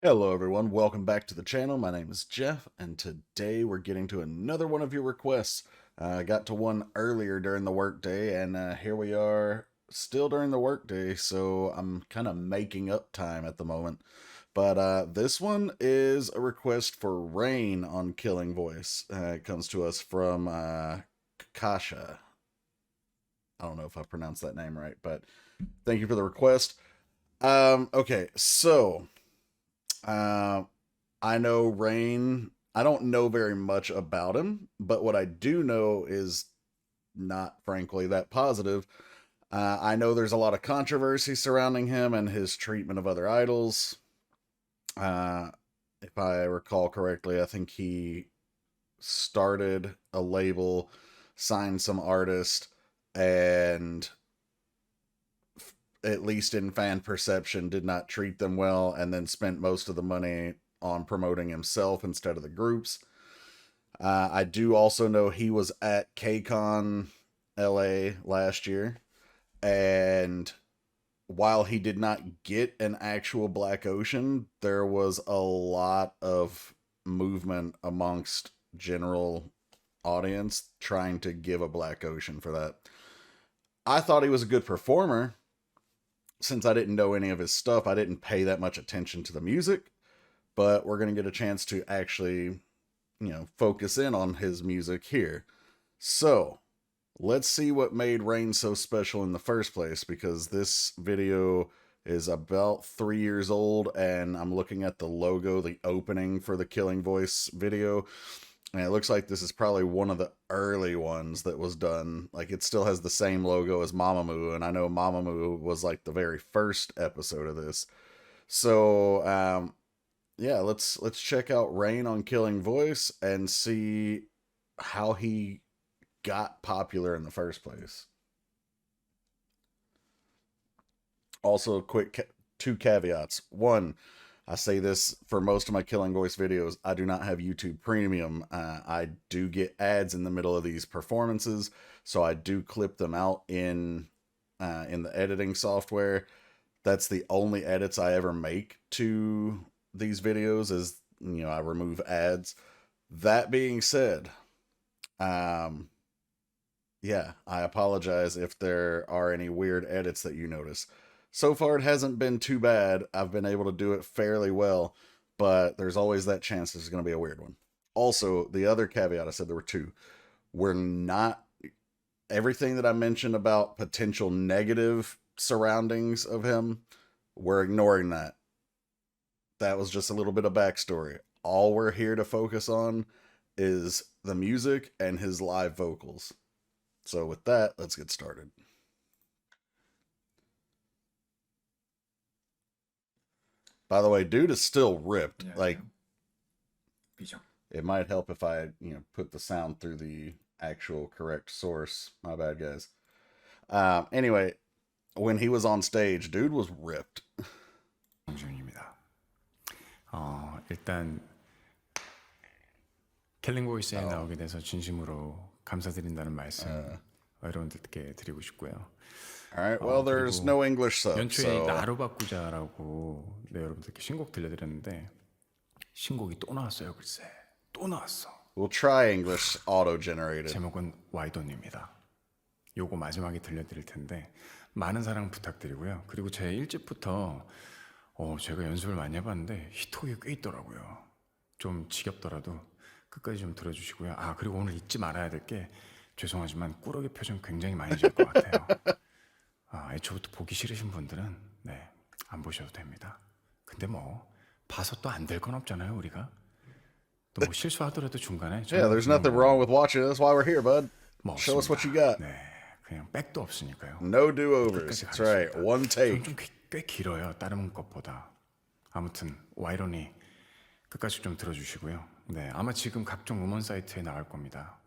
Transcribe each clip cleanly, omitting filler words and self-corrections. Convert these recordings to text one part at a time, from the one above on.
Hello everyone, welcome back to the channel. My name is Jeff, and today we're getting to another one of your requests. I got to one earlier during the workday, and here we are still during the workday, so I'm kind of making up time at the moment. But this one is a request for Rain on Killing Voice. It comes to us from Kasha. I don't know if I pronounced that name right, but thank you for the request. Okay, so uh, I know Rain. I don't know very much about him, but what I do know is not, frankly, that positive. I know there's a lot of controversy surrounding him and his treatment of other idols. Uh, if I recall correctly, I think he started a label, signed some artist, and at least in fan perception, did not treat them well, and then spent most of the money on promoting himself instead of the groups. I do also know he was at KCON LA last year, and while he did not get an actual Black Ocean, there was a lot of movement amongst general audience trying to give a Black Ocean for that. I thought he was a good performer. Since I didn't know any of his stuff, I didn't pay that much attention to the music, but we're going to get a chance to actually, focus in on his music here. So, let's see what made Rain so special in the first place, because this video is about 3 years old, and I'm looking at the logo, the opening for the Killing Voice video, and it looks like this is probably one of the early ones that was done. Like, it still has the same logo as Mamamoo, and I know Mamamoo was like the very first episode of this. So, yeah, let's check out Rain on Killing Voice and see how he got popular in the first place. Also, two caveats. One, I say this for most of my Killing Voice videos, I do not have YouTube Premium. I do get ads in the middle of these performances, so I do clip them out in the editing software. That's the only edits I ever make to these videos, is I remove ads. That being said, um, yeah, I apologize if there are any weird edits that you notice. So far, it hasn't been too bad. I've been able to do it fairly well, but there's always that chance there's going to be a weird one. Also, the other caveat, I said there were two. We're not, everything that I mentioned about potential negative surroundings of him, we're ignoring that. That was just a little bit of backstory. All we're here to focus on is the music and his live vocals. So with that, let's get started. By the way, dude is still ripped. Like, it might help if I, put the sound through the actual correct source. My bad, guys. Anyway, when he was on stage, dude was ripped. 정준입니다. 일단 킬링 보이스에 나오게 돼서 진심으로 감사드린다는 말씀 여러분들께 드리고 싶고요. Alright, well, there's no English sub, 연초에 so 나로 바꾸자라고 여러분들께 신곡 들려드렸는데 신곡이 또 나왔어요. 글쎄 또 나왔어. we'll try English auto-generated. 제목은 와이돈입니다. 요거 마지막에 들려드릴 텐데 많은 사랑 부탁드리고요. 그리고 제 1집부터 제가 연습을 많이 해봤는데 히트곡이 꽤 있더라고요. 좀 지겹더라도 끝까지 좀 들어주시고요. 그리고 오늘 잊지 말아야 될 게, 죄송하지만 꾸러기 표정 굉장히 많이 지을 것 같아요. 애초부터 보기 싫으신 분들은 안 보셔도 됩니다. 근데 뭐 봐서 또 안 될 건 없잖아요. 우리가 또 뭐 실수하더라도 중간에 Yeah, there's nothing wrong with watching it. That's why we're here, bud. Show us what you got. 그냥 백도 없으니까요. No do-overs. That's right. One take. 꽤 길어요. 다른 것보다. 아무튼 와이런이 끝까지 좀 들어주시고요. 아마 지금 각종 음원 사이트에 나갈 겁니다.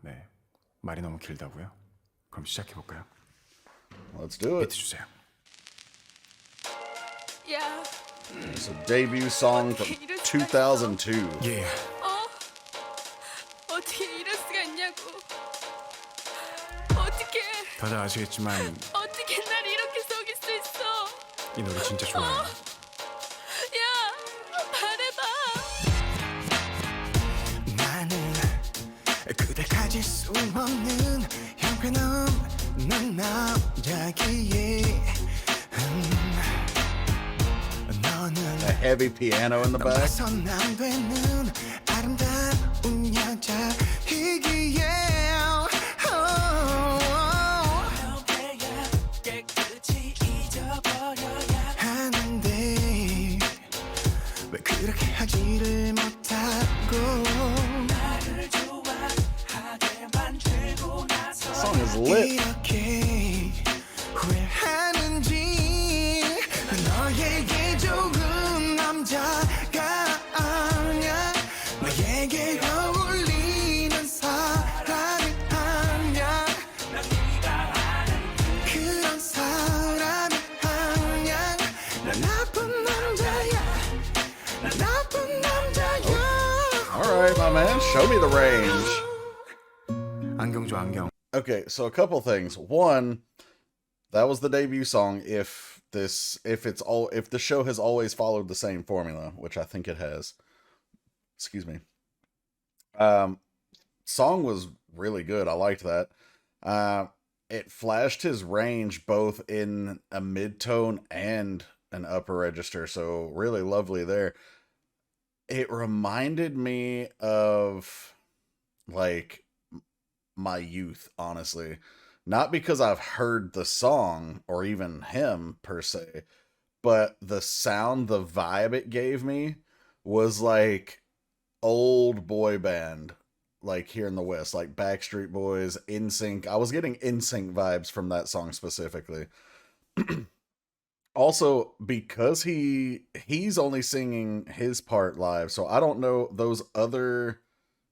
말이 너무 길다고요? 그럼 시작해 볼까요? Let's do it. 비트 주세요. Yeah. It's a debut song from 2002. 예. 어떻게 이럴 수가 있냐고. 어떻게 다들 아시겠지만 어떻게 날 이렇게 속일 수 있어? 이 노래 진짜 좋아요. 야, 말해봐. 가질 수 없는 형편없는 남자기에 너는 A heavy piano in the back. 봐선 안 되는 아름다운 여자이기에 깨끗이 잊어버려야 하는데 왜 그렇게 하지를 못하고 나를 좋아하게 만들고 나서 Song is lit. 이렇게 후회하는지 너에게 좋은 남자가 아니야 너에게 어울리는 사람이 아니야 난 네가 아는 그런 사람이 아니야 난 나쁜 남자야 난 나쁜 남자야 Alright, my man. Show me the range. 안경 줘 안경 Okay, so a couple things. One, that was the debut song. If the show has always followed the same formula, which I think it has. Excuse me. Song was really good. I liked that. It flashed his range both in a mid-tone and an upper register, so really lovely there. It reminded me of like my youth, honestly. Not because I've heard the song or even him per se, but the sound, the vibe it gave me was like old boy band, like here in the West, like Backstreet Boys, NSYNC. I was getting NSYNC vibes from that song specifically. Also, because he's only singing his part live, so I don't know those other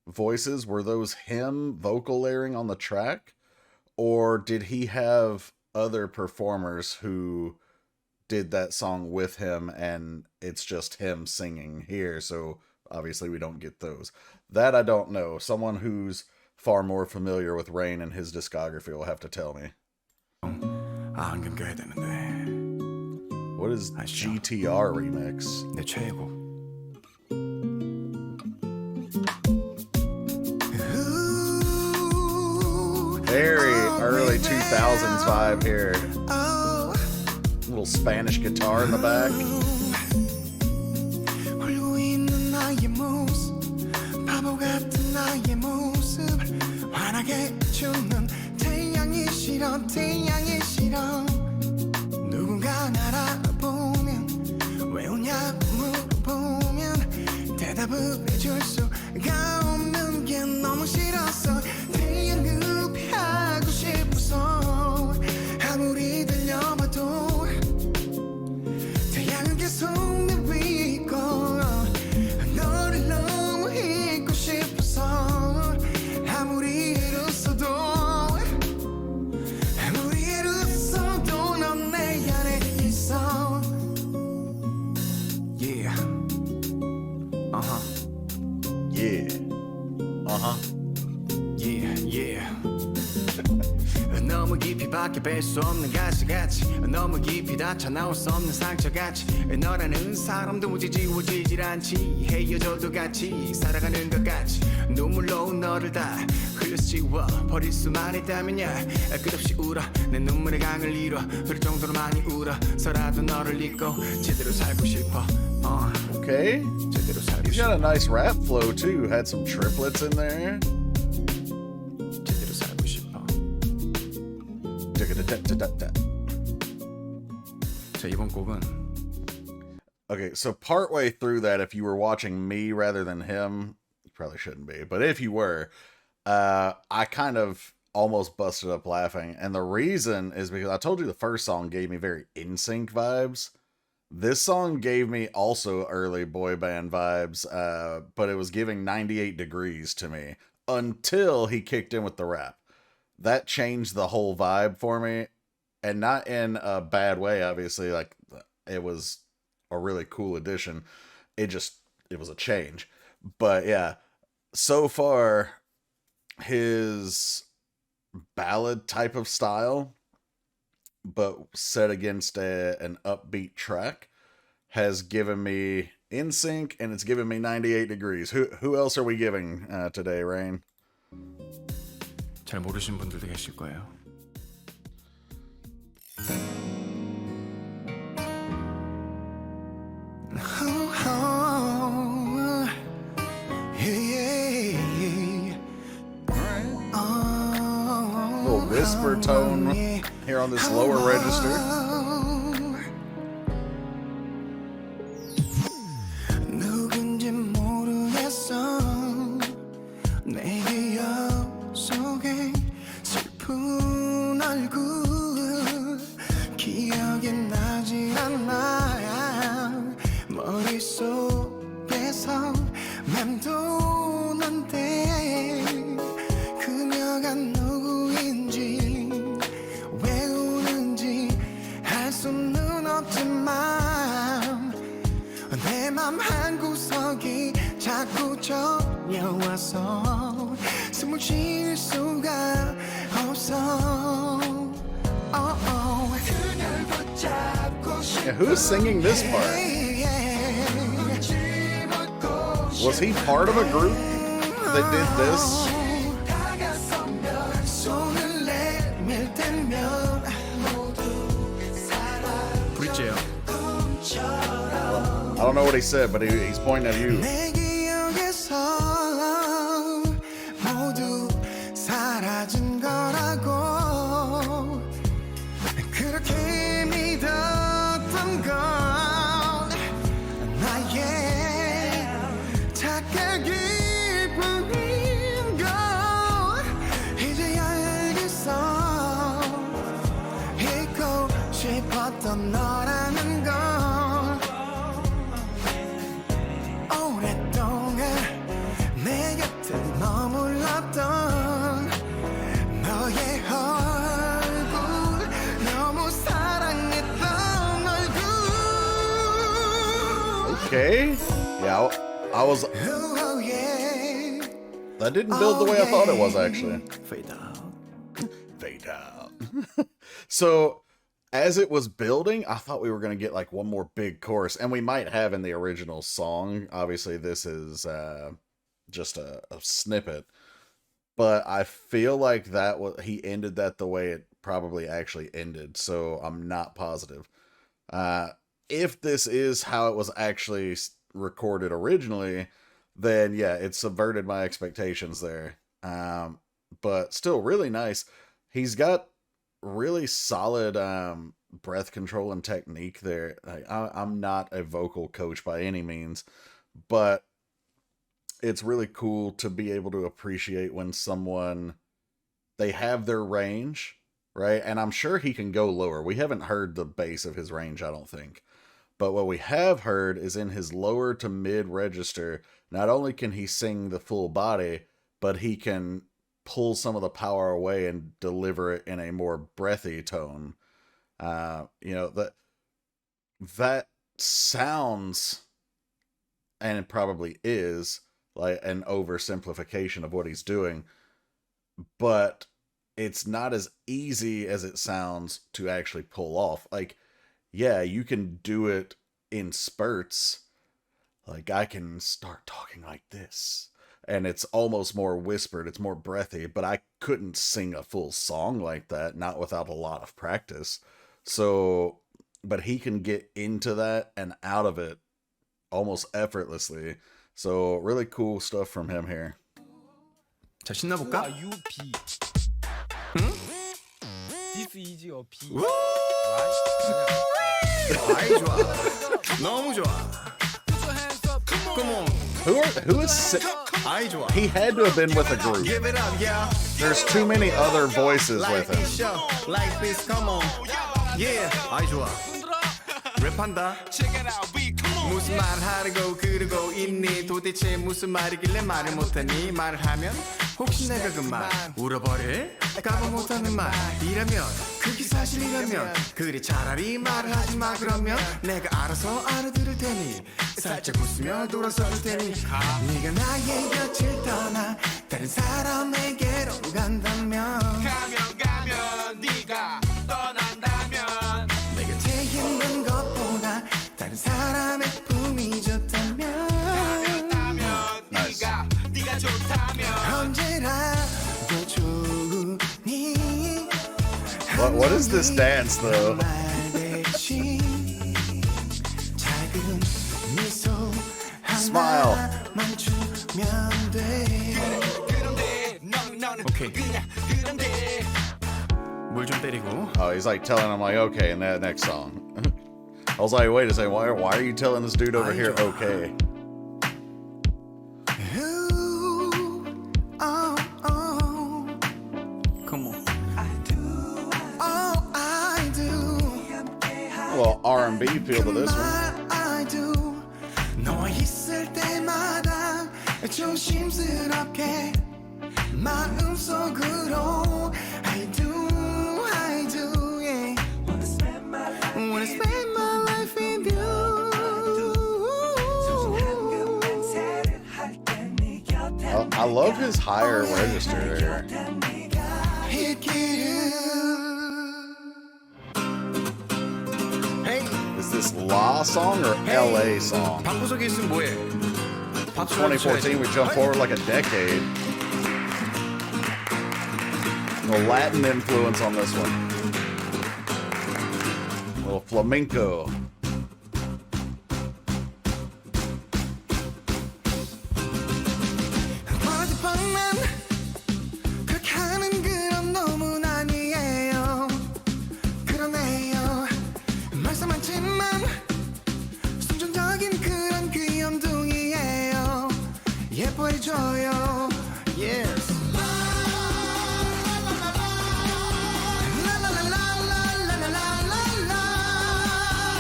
voices, were those him vocal layering on the track, or did he have other performers who did that song with him and it's just him singing here, so obviously we don't get those. That I don't know. Someone who's far more familiar with Rain and his discography will have to tell me. 아 안경 껴야 되는데 What is GTR remix? 내 최애곡 Very early 2000s vibe here. Little Spanish guitar in the back. 울고 있는 나의 모습 바보 같은 나의 모습 환하게 주는 태양이 싫어 태양이 싫어 누군가 날 알아보면 왜 우냐 물어보면 대답을 해줄 수가 없는 게 너무 싫었어 태양을 피하고 싶어서 아무리 들려봐도 태양은 계속 내 위에 있고 너를 너무 잊고 싶어서 아무리 애를 써도 넌 내 안에 있어 Yeah Uh-huh Yeah. Uh-huh. Yeah, yeah. 너무 깊이 밖에 뺄 수 없는 가시같이 너무 깊이 닫혀 나올 수 없는 상처같이 너라는 사람도 무지 지워지질 않지 헤어져도 같이 살아가는 것 같이 눈물로 너를 다 흘려치워 버릴 수만 있다면야 끝없이 울어 내 눈물의 강을 이뤄 흐를 정도로 많이 울어서라도 너를 잊고 제대로 살고 싶어 Okay. 제대로 살고 He's 싶어 got a nice rap flow too. Had some triplets in there. 제대로 살고 싶어 자 이번 곡은 Okay, so partway through that, if you were watching me rather than him, you probably shouldn't be, but if you were, I kind of almost busted up laughing. And the reason is because I told you the first song gave me very NSYNC vibes. This song gave me also early boy band vibes, but it was giving 98 Degrees to me until he kicked in with the rap. That changed the whole vibe for me, and not in a bad way, obviously. Like, it was a really cool addition. It was a change. But yeah, so far, his ballad type of style, but set against an upbeat track, has given me NSYNC, and it's given me 98 Degrees. Who else are we giving today, Rain? 잘 모르시는 분들도 계실 거예요. Little whisper tone here on this lower register. 누군지 모르겠어 내게 옆속에 슬픈 얼굴 기억이 나지 않아 머릿속에서 맴도는데 그녀가 누구인지 왜 우는지 알 수는 없지만 내 맘 한구석이 자꾸 저려와서 숨을 쉴 수가 없어 그녀를 붙잡고 싶어 Yeah, who's singing this part? Was he part of a group that did this? 다가서면 손을 내밀 때면 모두 사랑 브릿지예요. I don't know what he said, but he's pointing at you. 내 기억에서 모두 사라진 거라고 그렇게 믿었던 건 나의 착각일 뿐인 걸 이제야 알겠어 잊고 싶었던 너라는 걸 오랫동안 내 곁에 머물렀던 너의 얼굴 너무 사랑했던 얼굴 Okay. Yeah, I was. Oh, yeah. That didn't build the way I thought it was, actually. Fade out. Fade out. So, as it was building, I thought we were going to get like one more big chorus, and we might have in the original song. Obviously, this is just a snippet, but I feel like he ended that the way it probably actually ended. So I'm not positive. If this is how it was actually recorded originally, then yeah, it subverted my expectations there. But still really nice. He's got really solid breath control and technique there. I'm not a vocal coach by any means, but it's really cool to be able to appreciate when someone, they have their range, right? And I'm sure he can go lower. We haven't heard the base of his range, I don't think. But what we have heard is in his lower to mid register, not only can he sing the full body, but he can pull some of the power away and deliver it in a more breathy tone. That sounds, and it probably is, like an oversimplification of what he's doing, but it's not as easy as it sounds to actually pull off. Like, yeah, you can do it in spurts. Like, I can start talking like this, and it's almost more whispered, it's more breathy, but I couldn't sing a full song like that, not without a lot of practice. So, but he can get into that and out of it almost effortlessly. So, really cool stuff from him here. 자, 신나볼까? UP. This is your P. 우! Right? 아이 좋아. 너무 좋아. Come on. Who is 아이 좋아. he had to have been with a group. Give it up, yeah. There's too many other voices with Like him. this show, like this, come on. Yeah, 아이 좋아. 랩한다. 무슨 말 하려고 그러고 있니? 도대체 무슨 말이길래 말을 못하니? 말을 하면 혹시 내가 그 말 울어버릴? 까봐 못하는 말이라면 그게 사실이라면 그래 차라리 말을 하지 마 그러면 내가 알아서 알아들을 테니 살짝 웃으며 돌아서 줄 테니 네가 나의 곁을 떠나 다른 사람에게로 간다면 네가 떠난다면 내 곁에 있는 것보다 다른 사람의 품이 좋다면 Nice. 네가 좋다면 언제라도 좋은 What is this dance though? Smile. 오케이. 물 좀 때리고. Oh, he's like telling him like, okay, in that next song. I was like, wait a second, why are you telling this dude over here, okay? Come on. A little R&B feel to this one. 너와 있을 때마다 조심스럽게 마음속으로 I do, yeah. Wanna spend my life with you. I love his higher register there. Hey, Is this La song or LA song? 방구석에 있으면 뭐해? From 2014, we jump forward like a decade. A Latin influence on this one. A little flamenco. 어젯밤만 그렇게 하는 그런 놈은 아니에요. 그러네요. 말씀 많지만 순전적인 그런 귀염둥이에요. 예뻐해줘요. Yes.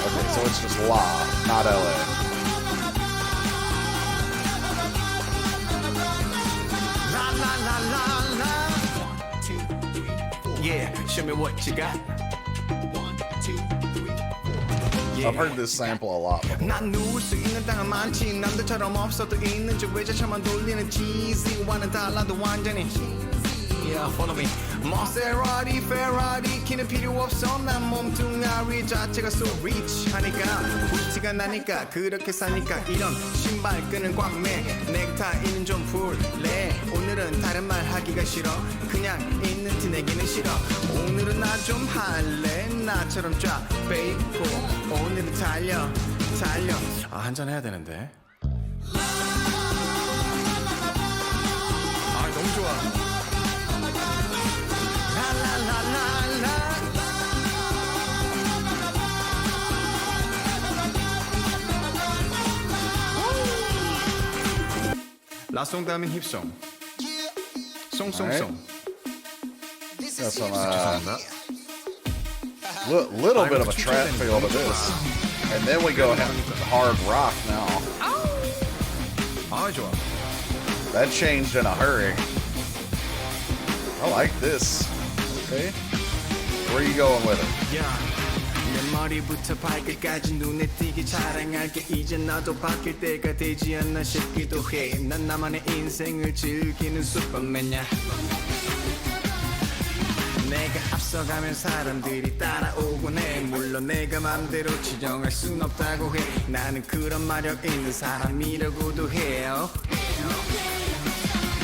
Okay, so it's just La, not LA. Yeah, show me what you got. I've heard this sample a lot before. 난 누울 수 있는 땅은 많지 남들처럼 없어도 있는지 외제차만 돌리는 cheesy와는 달라도 완전히 Yeah, follow me. 마세라티, 페라리, 키는 필요 없어. 난 몸뚱아리 자체가 so rich 하니까 부티가 나니까 그렇게 사니까 이런 신발끈을 꽉 매. 넥타이는 좀 풀래. 오늘은 다른 말 하기가 싫어. 그냥 있는 티 내기는 싫어. 오늘은 나 좀 할래. 나처럼 쫙 빼입고 오늘은 달려. 아, 한잔 해야 되는데. 아, 너무 좋아. 라송 다음엔 힙송. 송송송. Got some little bit of a trap feel to this. And then we go hard rock now. 아, 좋아. That changed in a hurry. I like this. Okay. Where are you going with it? 내 머리부터 발끝까지 눈에 띄게 자랑할게. 이제 나도 바뀔 때가 되지 않나 싶기도 해. 난 나만의 인생을 즐기는 슈퍼맨이야. 내가 앞서가면 사람들이 따라오곤 해. 물론 내가 맘대로 지정할 순 없다고 해. 나는 그런 마력 있는 사람이라고도 해요.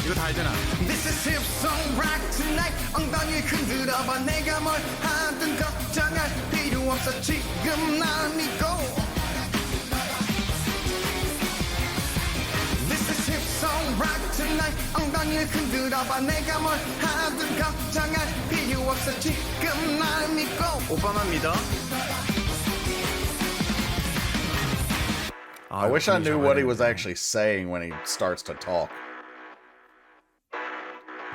이거 다 알잖아. This is hip song rock tonight. 엉덩이 흔들어봐. 내가 뭘 하든 걱정할 필요 없어. 지금 난 믿고. This is hip song rock tonight. 엉덩이 흔들어봐. 내가 뭘 하든 걱정할 필요 없어. 지금 날 믿고. 오빠만 믿어. I wish I knew what he was actually saying when he starts to talk.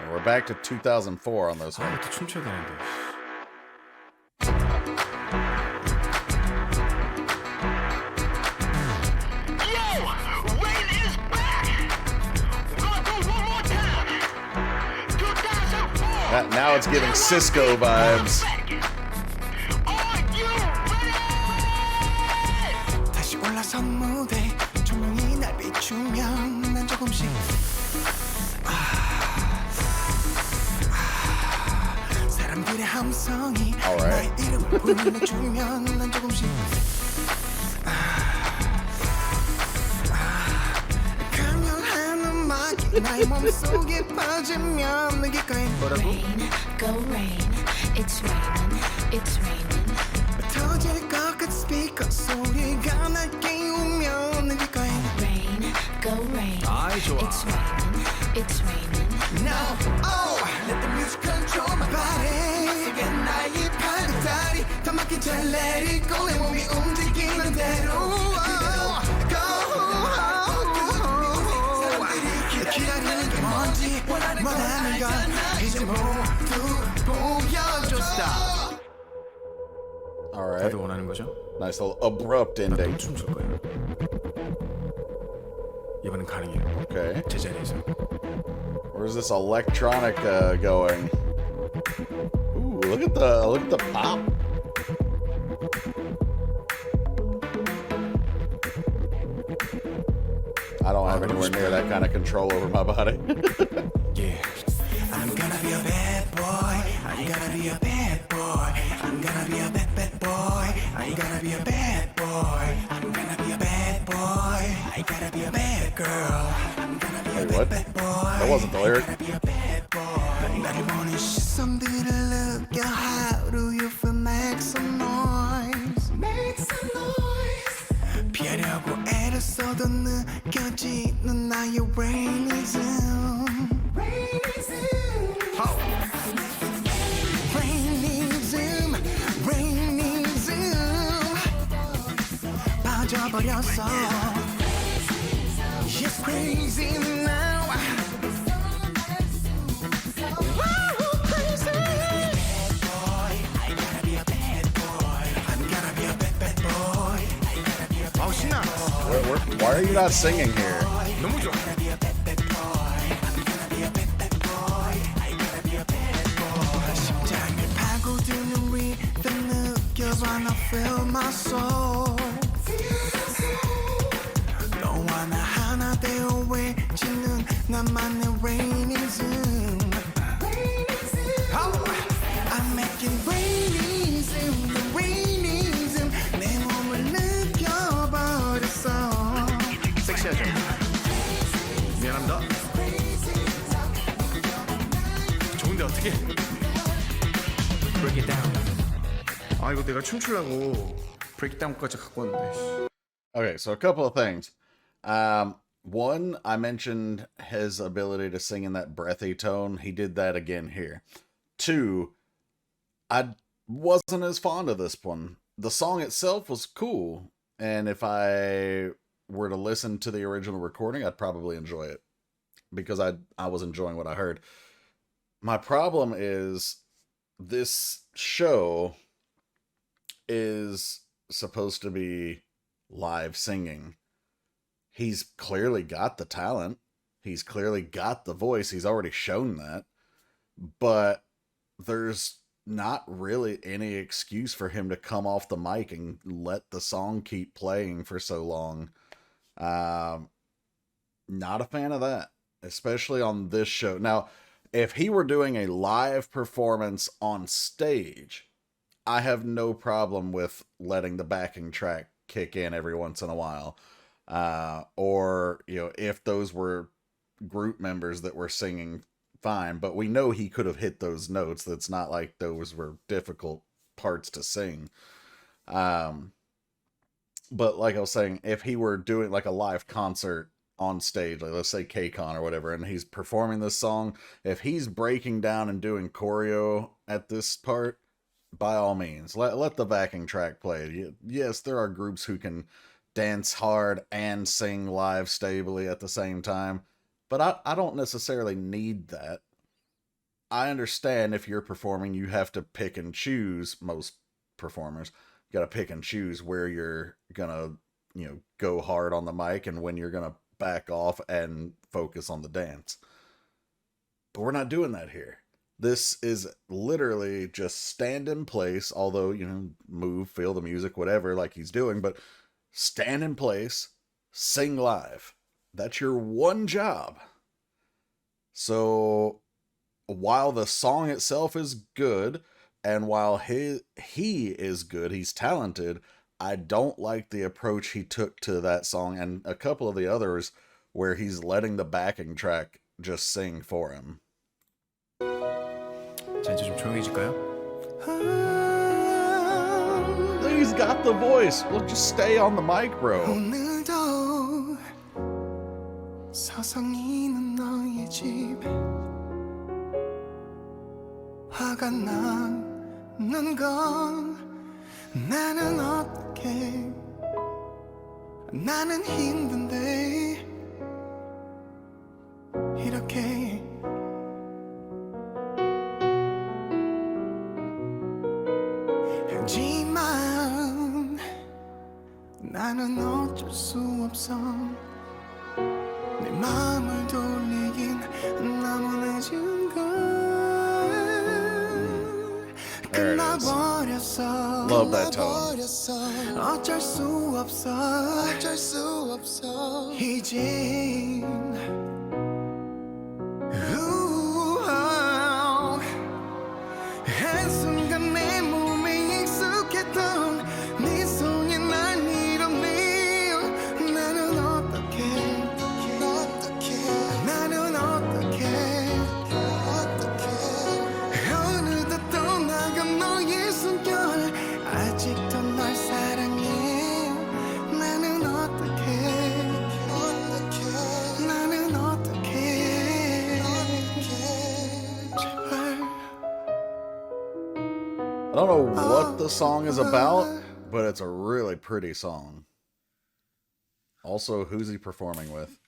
And we're back to 2004 on this 아, one. 이것도 춤춰야 되는데. Now it's giving Cisco vibes. 다시 올라선 무대 조명이 날 비추면 난 조금씩 사람들의 함성이 나의 이름을 불러주면 난 조금씩 강렬한 음악이 나의 몸속에 빠지면 느낄 거야. 뭐라고? Go rain, It's raining, it's raining. 터질 것 같은 스피커 소리가 나게 오면 느낄 거야. Rain, go rain. 아이 좋아. It's raining, it's raining. Now, oh, let the music control my body. 속에 나의 팔과 다리 더 막히 잘 let it go. 내 몸이 움직이는 대로. Go, 사람들이 기다리는 게 뭔지 원하는 건 이제 모두 보여줘. Stop. All right. 다들 원하는 거죠? Nice little abrupt 나 ending. 춤출 거예요. 이번엔 가능해요. Okay. 제 자리에서. Where's this electronic going? Ooh, look at the pop. I don't have anywhere near that kind of control over my body. 예. I'm gonna be a bad boy. I'm gonna be a bad boy. I'm gonna be a bad boy. I'm gonna be a bad boy. I'm gonna be a bad boy. I gotta be a bad girl. I'm gonna be a Wait, what? bad boy. That wasn't the lyric. I'm gonna be a bad boy. 나를 보는 시선들을 느껴. How do you feel? Make some noise. Make some noise. 피하려고 애를 써도 느껴지는 나의 rainism. Rainism, rainism. 빠져버렸어. It's crazy now. Wow, crazy. Bad boy, I gotta be a bad boy. I'm gonna be a bad boy. I gotta be a bad boy. 신나. Why are you not singing here? 너무 좋아. 심장을 파고드는 리듬 느껴봐. 나 feel my soul. 너와 나 하나 되어 외치는 나만의 rainism. I'm making rainism, the rainism. 내 몸을 느껴버렸어. 섹시하죠? 미안합니다. 좋은데 어떻게? Break it down. 아 이거 내가 춤추려고 브레이크다운까지 갖고 왔는데. Okay, so a couple of things. One, I mentioned his ability to sing in that breathy tone. He did that again here. Two, I wasn't as fond of this one. The song itself was cool, and if I were to listen to the original recording, I'd probably enjoy it because I was enjoying what I heard. My problem is this show is supposed to be live singing. He's clearly got the talent. He's clearly got the voice. He's already shown that. But there's not really any excuse for him to come off the mic and let the song keep playing for so long. Not a fan of that, especially on this show. Now, if he were doing a live performance on stage, I have no problem with letting the backing track kick in every once in a while. Or, if those were group members that were singing, fine. But we know he could have hit those notes. That's not like those were difficult parts to sing. But like I was saying, if he were doing like a live concert on stage, like let's say KCON or whatever, and he's performing this song, if he's breaking down and doing choreo at this part, by all means, let the backing track play. Yes, there are groups who can dance hard and sing live stably at the same time, but I don't necessarily need that. I understand if you're performing, you have to pick and choose. Most performers got to pick and choose where you're gonna, go hard on the mic and when you're gonna back off and focus on the dance. But we're not doing that here. This is literally just stand in place, although, move, feel the music, whatever, like he's doing, but stand in place, sing live. That's your one job. So while the song itself is good, and while he is good, he's talented, I don't like the approach he took to that song and a couple of the others where he's letting the backing track just sing for him. 자, 이제 좀 조용해질까요? He's got the voice. We'll just stay on the mic, bro. 오늘도 서성이는 너의 집 화가 나는 건 나는 어떻게 나는 힘든데 이렇게 하지만 나는 어쩔 수 없어 내 마음을 돌리긴 너무 늦은 걸 There it is. 끝나버렸어 Love that tone. 어쩔 수 없어 이젠 한순간 내 몸에 익숙했던 네 손이 날 밀어내요 나는 어떡해 어느덧 떠나간 너의 숨결 아직도 널 사랑해 나는 어떡해 제발 I don't know what the song is about, but it's a really pretty song. Also, who's he performing with?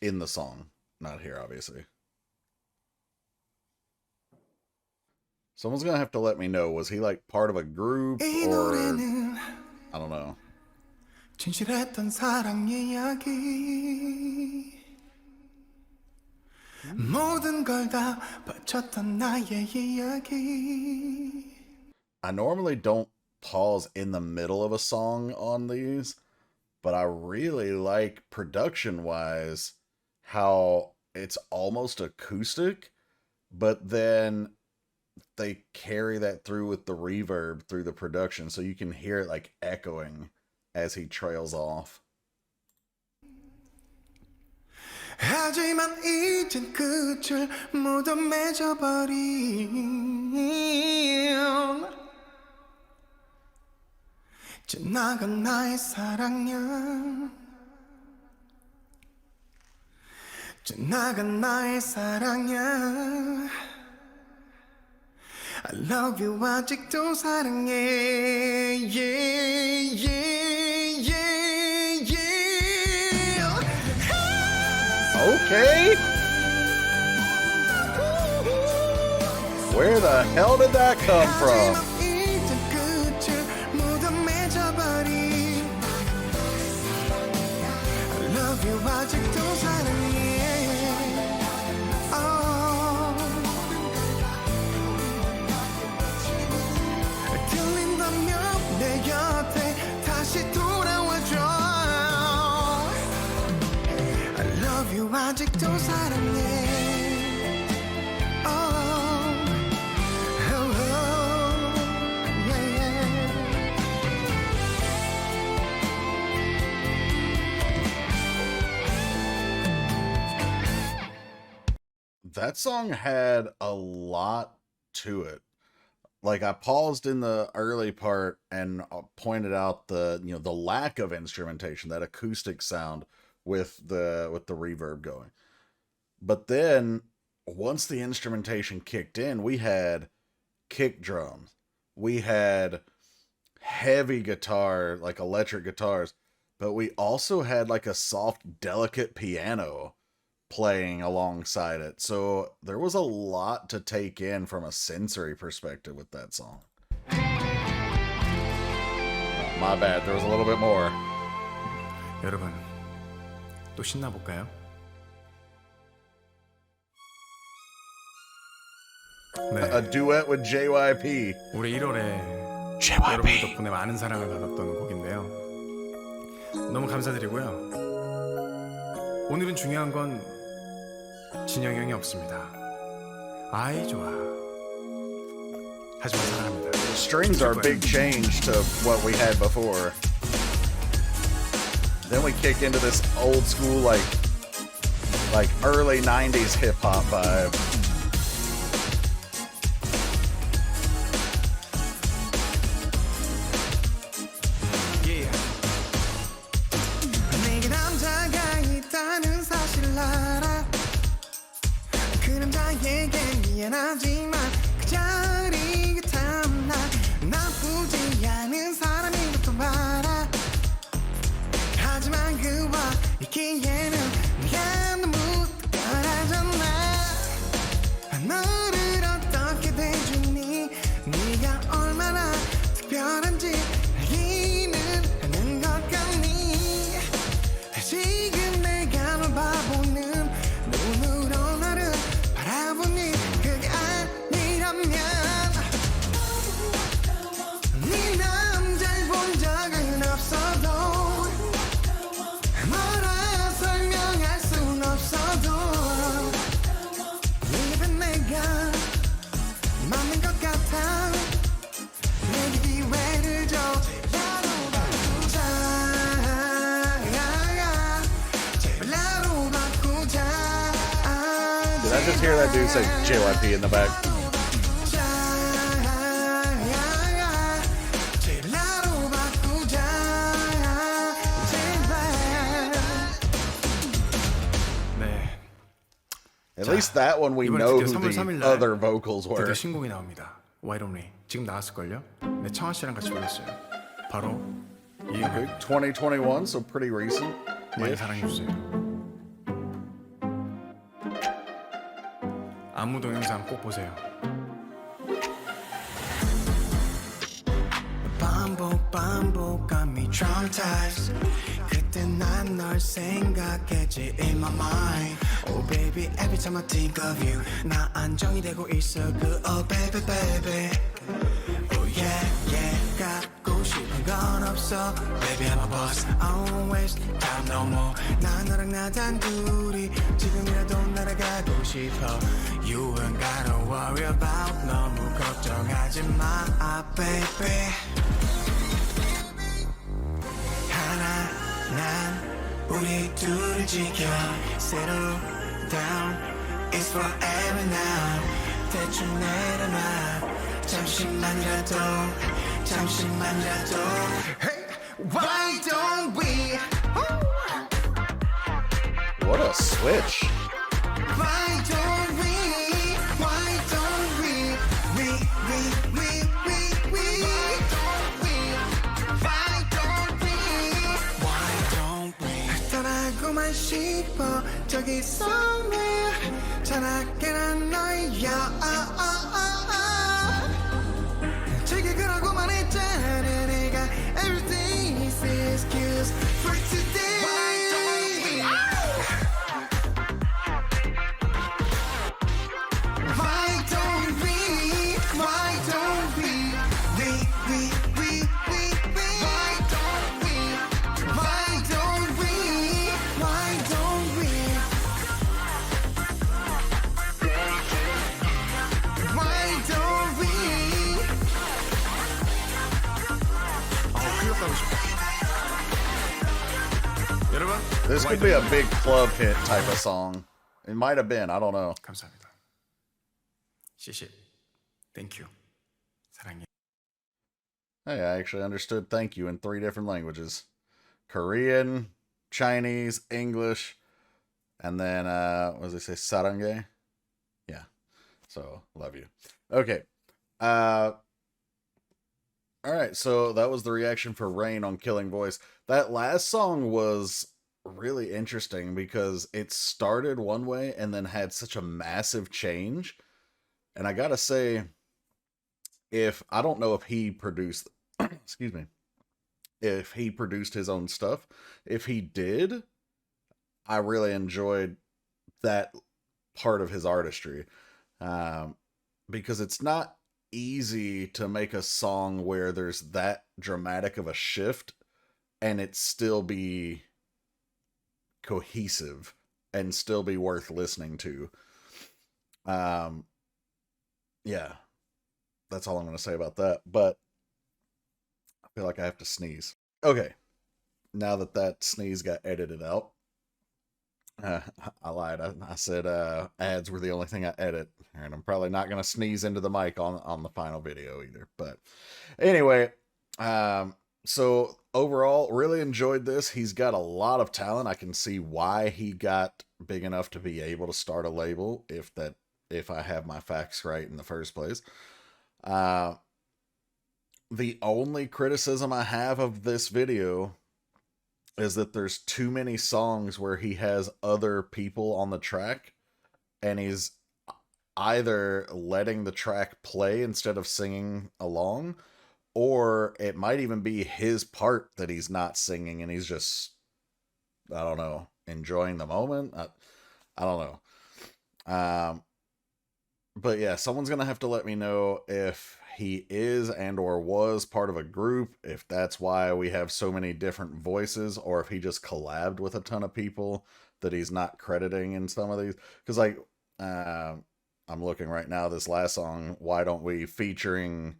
In the song. Not here, obviously. Someone's gonna have to let me know. Was he like part of a group 이 or 노래는 I don't know. 진실했던 사랑 이야기 모든 걸 다 바쳤던 나의 이야기 I normally don't pause in the middle of a song on these, but I really like production wise how it's almost acoustic, but then they carry that through with the reverb through the production so you can hear it like echoing as he trails off. 하지만 이젠 끝을 모두 맺어버린 지나간 나의 사랑이야 지나간 나의 사랑이야 I love you 아직도 사랑해 yeah, yeah, yeah, yeah. Okay. Where the hell did that come from? 하지만 이젠 끝을 모두 맺어버린 I love you 아직도 사랑해 들린다면 내 곁에 다시 돌아와줘 I love you 아직도 사랑해 That song had a lot to it. Like I paused in the early part and pointed out the the lack of instrumentation, that acoustic sound with the reverb going. But then once the instrumentation kicked in, we had kick drums. We had heavy guitar, like electric guitars, but we also had like a soft, delicate piano playing alongside it. So there was a lot to take in from a sensory perspective with that song. My bad, there was a little bit more. 여러분, 또 신나볼까요? 네, A duet with JYP. 올해 1월에 여러분 덕분에 많은 사랑을 받았던 곡인데요. 너무 감사드리고요. 오늘은 중요한 건 진영이 형이 없습니다. 아이 좋아. 하지만 사랑합니다. Strings are a big change to what we had before. Then we kick into this old school like early 90s hip hop vibe. 나에게 미안하지만 그 자리 같은 나 나쁘지 않은 사람인 것도 알아 하지만 그와 있기에는 네가 너무 특별하잖아 너를 어떻게 대주니 네가 얼마나 특별한지 알기는 하는 것 같니 지금 내가 널 바보는 눈으로 나를 바라보니 그게 아니라면 네 남자를 본 적은 없어도 뭐라 설명할 순 없어도 입에 내가 맞는 것 같아 내게 기회를 줘 나로 바꾸자 제발 나로 바꾸자 Did I just hear that dude say JYP in the back? 제발 나로 바꾸자 제발 네, At least that one we 이번에 know 드디어 who 3월 3일 the 날 other vocals 드디어 were. 신곡이 나옵니다. Why Don't We 지금 나왔을걸요? 네, 청아 씨랑 같이 불렀어요. 바로 이 Okay, 2021, so pretty recent. 많이 사랑해주세요. 안무 동영상 꼭 보세요. 반복감이 traumatized 그때 난 널 생각했지 in my mind Oh baby every time I think of you 나 안정이 되고 있어 그 oh baby baby Oh yeah yeah 갖고 싶은 건 없어 Baby I'm a boss I don't waste time no more 난 너랑 나 단둘이 지금이라도 날아가고 싶어 You ain't gotta worry about 너무 걱정하지 마 baby 하나 난 우리 둘을 지켜 Settle down It's forever now 대충 내려놔 잠시만이라도 Hey, why don't we What a switch. Why don't we 떠나고만 싶어 저기 somewhere 전화기는 너야 제게 그러고만 했잖아 내가 Everything is excuse for today Why don't we Why don't we Why don't we Why don't we Why don't we Why don't we Why don't we 클럽 가고 싶어. 여러분, This could be a big club hit type of song. It might have been, I don't know. 감사합니다. 시시, Thank you. 사랑해. Hey, I actually understood thank you in 3 different languages. Korean, Chinese, English, and then, what does it say, sarange? Yeah. So, love you. Okay. Alright, so that was the reaction for Rain on Killing Voice. That last song was really interesting because it started one way and then had such a massive change. And I gotta say, I don't know if he produced, excuse me, if he produced his own stuff. If he did, I really enjoyed that part of his artistry. Because it's not easy to make a song where there's that dramatic of a shift and it still be cohesive and still be worth listening to. Yeah, that's all I'm going to say about that. But I feel like I have to sneeze. Okay, now that sneeze got edited out, I lied. I said ads were the only thing I edit, and I'm probably not going to sneeze into the mic on the final video either. But anyway, so overall, really enjoyed this. He's got a lot of talent. I can see why he got big enough to be able to start a label, if that if I have my facts right in the first place. The only criticism I have of this video is that there's too many songs where he has other people on the track, and he's either letting the track play instead of singing along, or it might even be his part that he's not singing and he's just, I don't know, enjoying the moment. I don't know. But yeah, someone's gonna have to let me know if he is and or was part of a group, if that's why we have so many different voices, or if he just collabed with a ton of people that he's not crediting in some of these. Because like, I'm looking right now, this last song, Why Don't We, featuring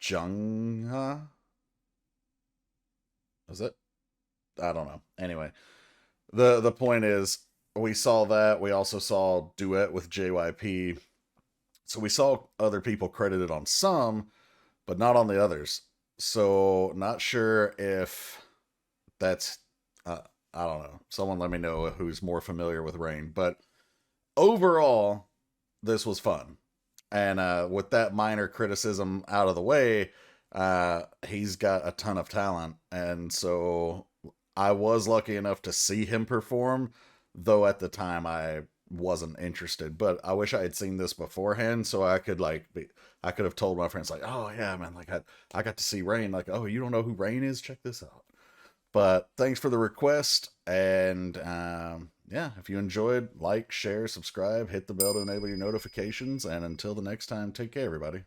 Jungha? Was it? I don't know. Anyway, the point is, we saw that. We also saw Duet with JYP. So we saw other people credited on some, but not on the others. So not sure if that's, I don't know. Someone let me know who's more familiar with Rain. But overall, this was fun. And with that minor criticism out of the way, he's got a ton of talent. And so I was lucky enough to see him perform, though at the time I wasn't interested. But I wish I had seen this beforehand so I could I could have told my friends like, oh yeah, man, like I got to see Rain. Like, oh, you don't know who Rain is? Check this out. But thanks for the request, and yeah, if you enjoyed, like, share, subscribe, hit the bell to enable your notifications, and until the next time, take care, everybody.